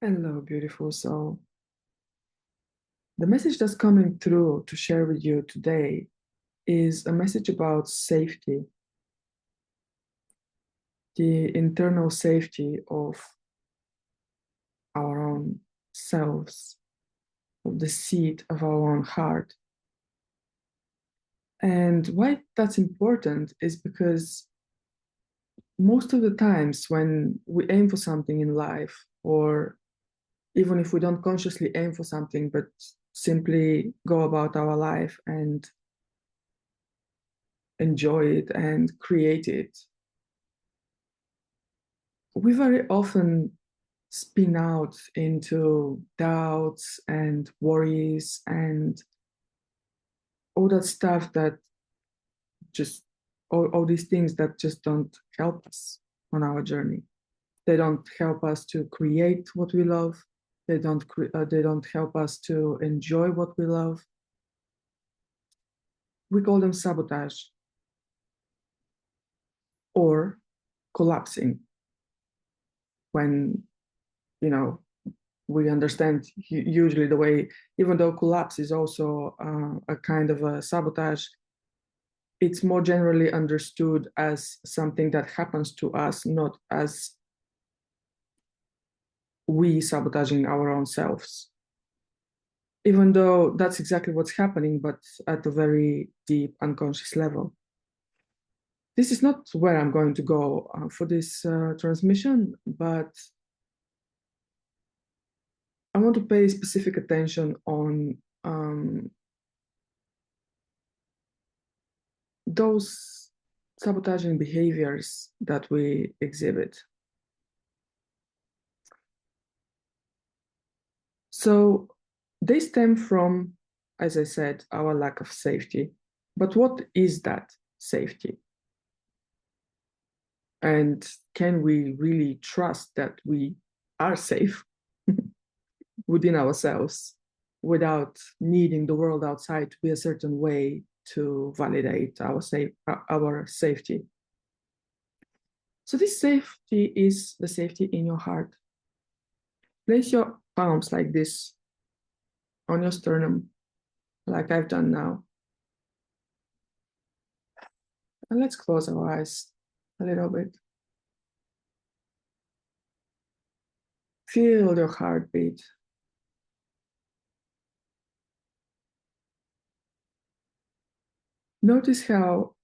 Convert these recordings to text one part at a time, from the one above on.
Hello, beautiful soul. The message that's coming through to share with you today is a message about safety, the internal safety of our own selves, of the seat of our own heart. And why that's important is because most of the times when we aim for something in life, or even if we don't consciously aim for something, but simply go about our life and enjoy it and create it, we very often spin out into doubts and worries and all that stuff that just all these things that just don't help us on our journey. They don't help us to create what we love. They don't help us to enjoy what we love. We call them sabotage or collapsing when you know we understand usually the way, even though collapse is also a kind of a sabotage, it's more generally understood as something that happens to us, not as we sabotaging our own selves. Even though that's exactly what's happening, but at a very deep unconscious level. This is not where I'm going to go for this transmission, but I want to pay specific attention on those sabotaging behaviors that we exhibit. So they stem from, as I said, our lack of safety. But what is that safety? And can we really trust that we are safe within ourselves without needing the world outside to be a certain way to validate our safety? So this safety is the safety in your heart. Place your palms like this on your sternum, like I've done now. And let's close our eyes a little bit. Feel your heartbeat. Notice how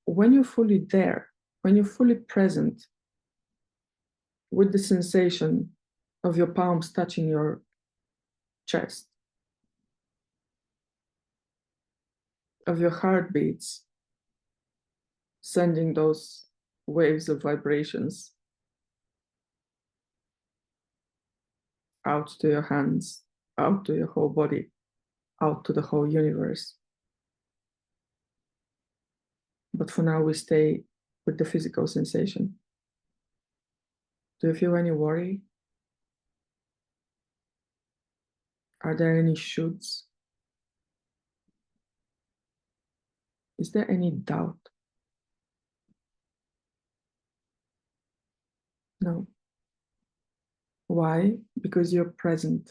when you're fully there, when you're fully present with the sensation of your palms touching your chest, of your heartbeats, sending those waves of vibrations out to your hands, out to your whole body, out to the whole universe. But for now, we stay with the physical sensation. Do you feel any worry? Are there any shoulds? Is there any doubt? No. Why? Because you're present.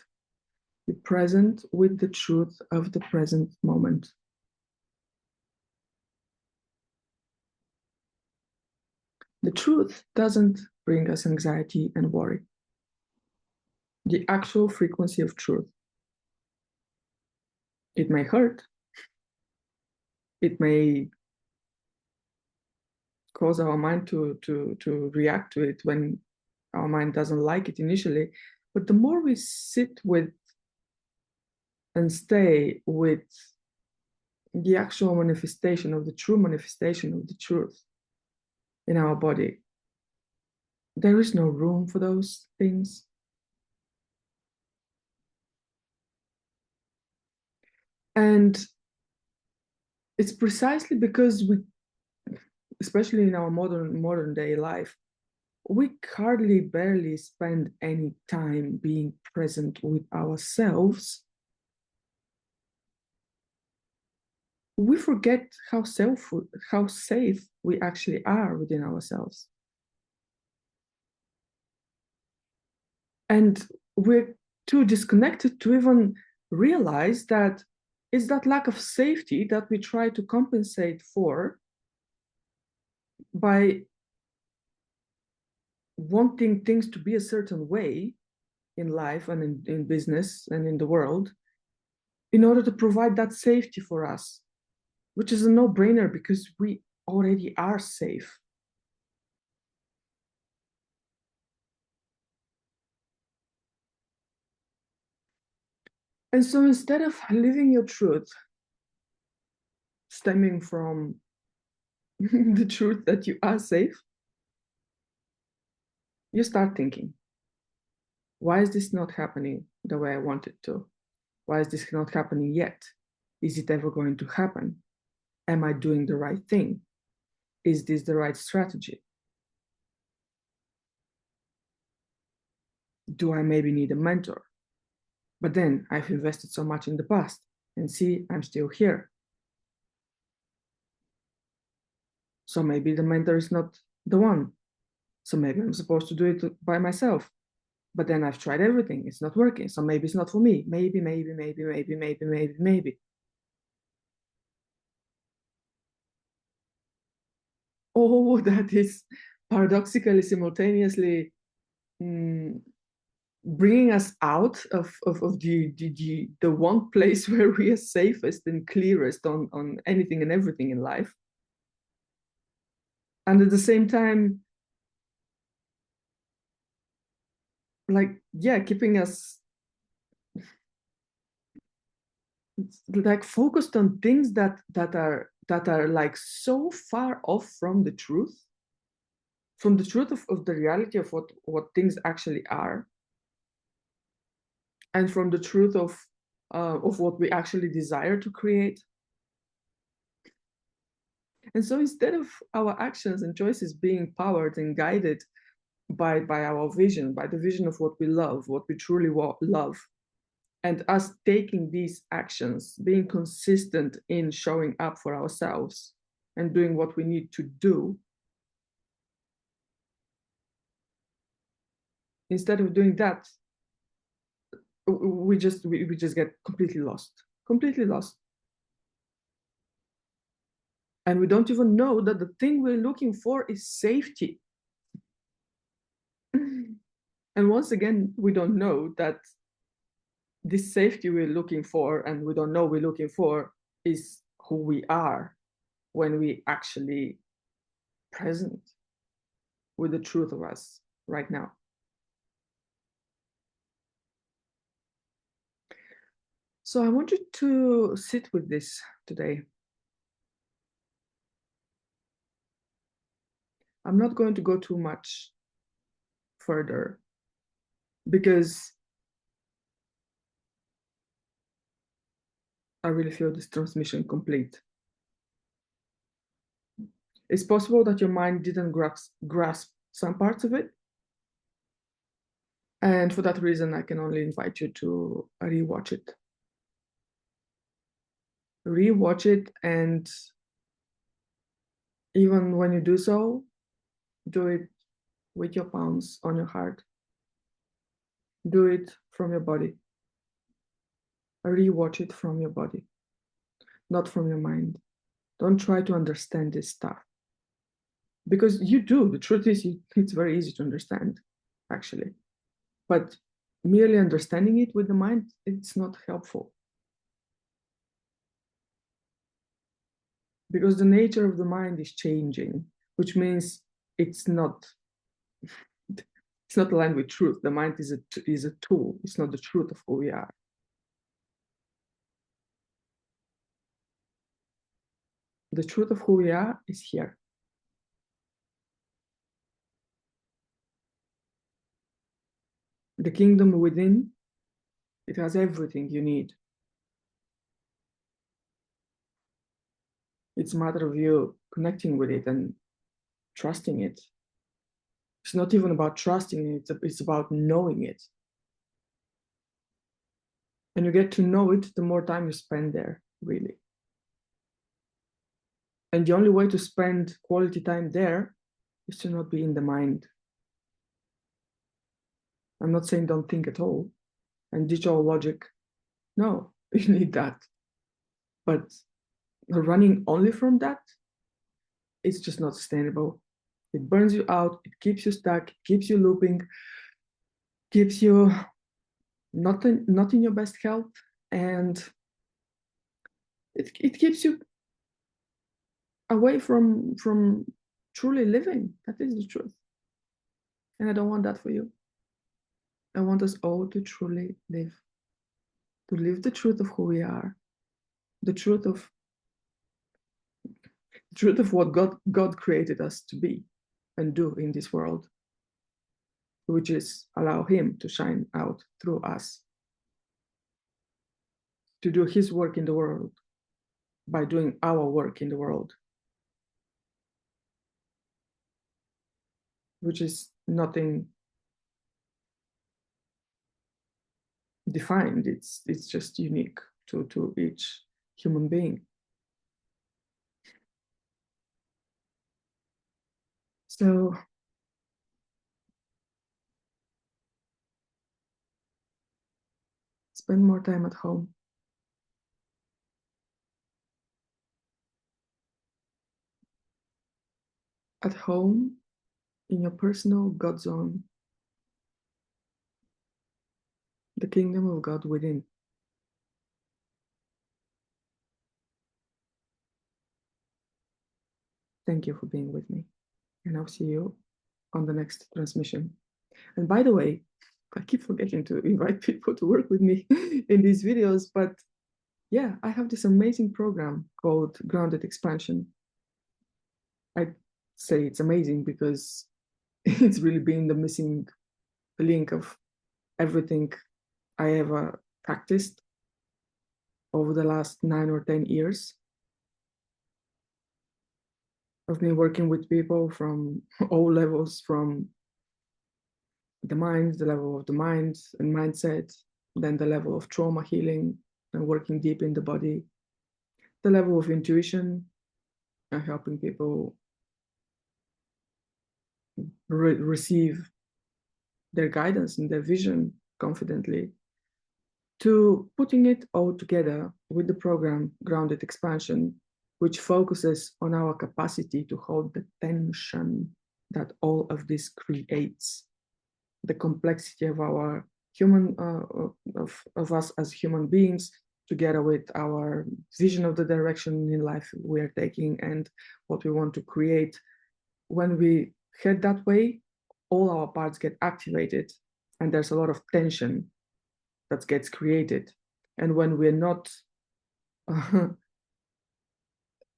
You're present with the truth of the present moment. The truth doesn't bring us anxiety and worry. The actual frequency of truth. It may hurt. It may cause our mind to react to it when our mind doesn't like it initially. But the more we sit with and stay with the actual manifestation of the true manifestation of the truth in our body, there is no room for those things. And it's precisely because we, especially in our modern day life, we hardly barely spend any time being present with ourselves. We forget how safe we actually are within ourselves. And we're too disconnected to even realize that it's that lack of safety that we try to compensate for by wanting things to be a certain way in life and in business and in the world in order to provide that safety for us, which is a no-brainer because we already are safe. And so instead of living your truth stemming from the truth that you are safe, you start thinking, why is this not happening the way I want it to? Why is this not happening yet? Is it ever going to happen? Am I doing the right thing? Is this the right strategy? Do I maybe need a mentor? But then I've invested so much in the past and see, I'm still here. So maybe the mentor is not the one. So maybe I'm supposed to do it by myself. But then I've tried everything. It's not working. So maybe it's not for me. Maybe. Oh, that is paradoxically, simultaneously bringing us out of the one place where we are safest and clearest on anything and everything in life. And at the same time, like, yeah, keeping us like focused on things that are like so far off from the truth of the reality of what things actually are, and from the truth of what we actually desire to create. And so instead of our actions and choices being powered and guided by our vision, by the vision of what we love, what we truly love, and us taking these actions, being consistent in showing up for ourselves and doing what we need to do, instead of doing that, we just get completely lost. And we don't even know that the thing we're looking for is safety. And once again, we don't know that this safety we're looking for, and we don't know we're looking for, is who we are when we actually present with the truth of us right now. So I want you to sit with this today. I'm not going to go too much further because I really feel this transmission complete. It's possible that your mind didn't grasp some parts of it. And for that reason, I can only invite you to rewatch it. Rewatch it, and even when you do so, do it with your palms on your heart. Do it from your body. Rewatch it from your body, not from your mind. Don't try to understand this stuff. Because you do. The truth is, it's very easy to understand, actually. But merely understanding it with the mind, it's not helpful. Because the nature of the mind is changing, which means it's not aligned with truth. The mind is a tool. It's not the truth of who we are. The truth of who we are is here. The kingdom within, it has everything you need. It's a matter of you connecting with it and trusting it. It's not even about trusting it, it's about knowing it. And you get to know it the more time you spend there, really. And the only way to spend quality time there is to not be in the mind. I'm not saying don't think at all. And digital logic, no, you need that. But running only from that, it's just not sustainable. It burns you out, it keeps you stuck, it keeps you looping, keeps you not in your best health, and it keeps you away from truly living. That is the truth. And I don't want that for you. I want us all to truly live, to live the truth of who we are, the truth of what God created us to be and do in this world, which is allow him to shine out through us, to do his work in the world by doing our work in the world, which is nothing defined. It's just unique to each human being. So spend more time at home. At home, in your personal God zone, the kingdom of God within. Thank you for being with me, and I'll see you on the next transmission. And by the way, I keep forgetting to invite people to work with me in these videos, but yeah, I have this amazing program called Grounded Expansion. I say it's amazing because it's really been the missing link of everything I ever practiced over the last 9 or 10 years. I've been working with people from all levels, from the mind, the level of the mind and mindset, then the level of trauma healing and working deep in the body, the level of intuition and helping people receive their guidance and their vision confidently, to putting it all together with the program Grounded Expansion, which focuses on our capacity to hold the tension that all of this creates, the complexity of our human, of us as human beings, together with our vision of the direction in life we are taking and what we want to create. When we head that way, all our parts get activated and there's a lot of tension that gets created. And when we're not, when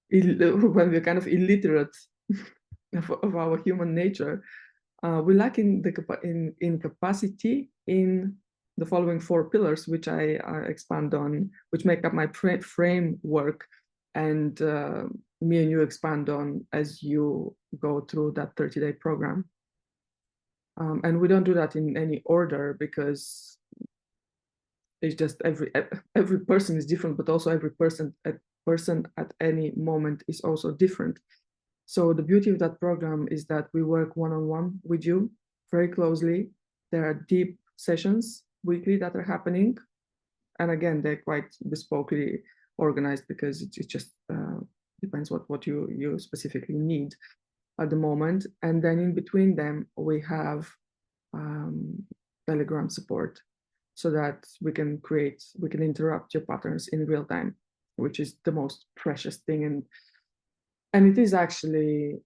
we're kind of illiterate of our human nature, we lack in capacity in the following 4 pillars, which I expand on, which make up my framework, and me and you expand on as you go through that 30-day program. And we don't do that in any order because it's just every person is different, but also every person at any moment is also different. So the beauty of that program is that we work one-on-one with you very closely. There are deep sessions weekly that are happening. And again, they're quite bespokely organized because it just depends what you specifically need at the moment. And then in between them, we have Telegram support so that we can interrupt your patterns in real time, which is the most precious thing. And it is actually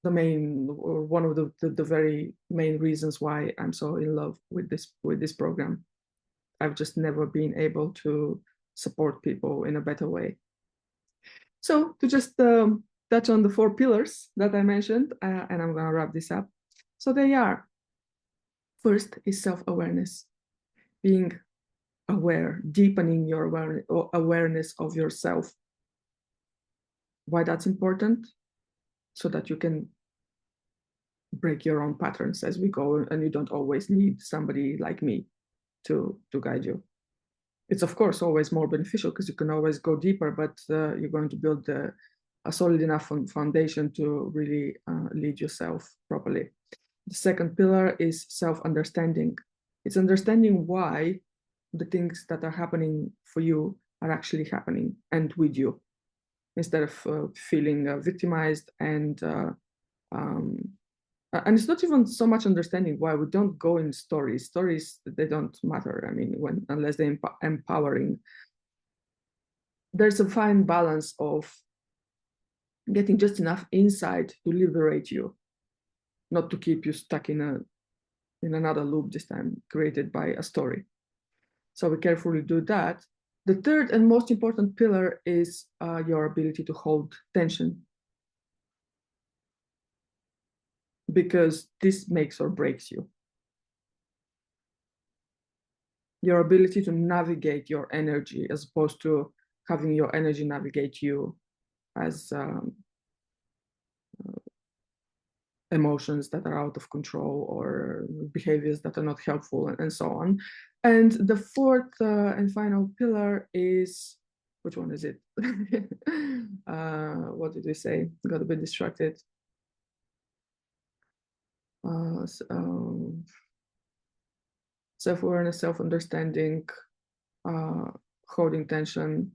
the main, or one of the very main reasons why I'm so in love with this program. I've just never been able to support people in a better way. So to just touch on the 4 pillars that I mentioned, and I'm gonna wrap this up. So they are, first is self-awareness, being aware, deepening your awareness of yourself. Why that's important? So that you can break your own patterns as we go, and you don't always need somebody like me to guide you. It's of course always more beneficial because you can always go deeper, but you're going to build a solid enough foundation to really lead yourself properly. The second pillar is self-understanding. It's understanding why the things that are happening for you are actually happening and with you, instead of feeling victimized and it's not even so much understanding why. We don't go in stories. Stories, they don't matter. I mean, unless they're empowering. There's a fine balance of getting just enough insight to liberate you, not to keep you stuck in another loop, this time created by a story. So we carefully do that. The third and most important pillar is your ability to hold tension, because this makes or breaks you. Your ability to navigate your energy, as opposed to having your energy navigate you, as emotions that are out of control or behaviors that are not helpful, and so on. And the fourth and final pillar is, which one is it? What did we say? Got a bit distracted. Self-awareness, self-understanding, holding tension,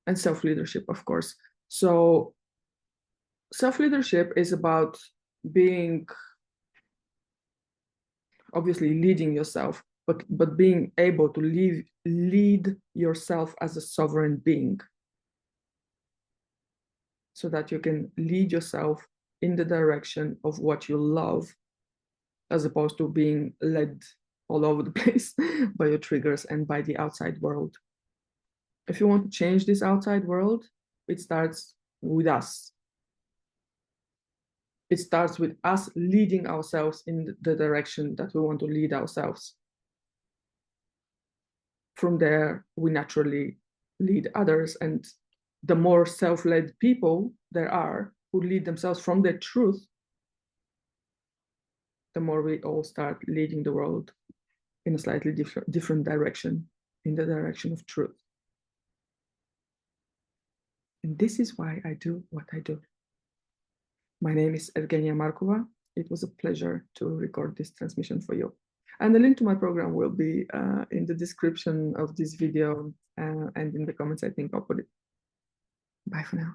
and self-leadership, of course. So self-leadership is about being, obviously leading yourself, but being able to lead yourself as a sovereign being, so that you can lead yourself in the direction of what you love, as opposed to being led all over the place by your triggers and by the outside world. If you want to change this outside world, it starts with us. It starts with us leading ourselves in the direction that we want to lead ourselves. From there, we naturally lead others. And the more self-led people there are who lead themselves from their truth, the more we all start leading the world in a slightly different direction, in the direction of truth. And this is why I do what I do. My name is Evgenia Markova. It was a pleasure to record this transmission for you. And the link to my program will be in the description of this video and in the comments. I think I'll put it. Bye for now.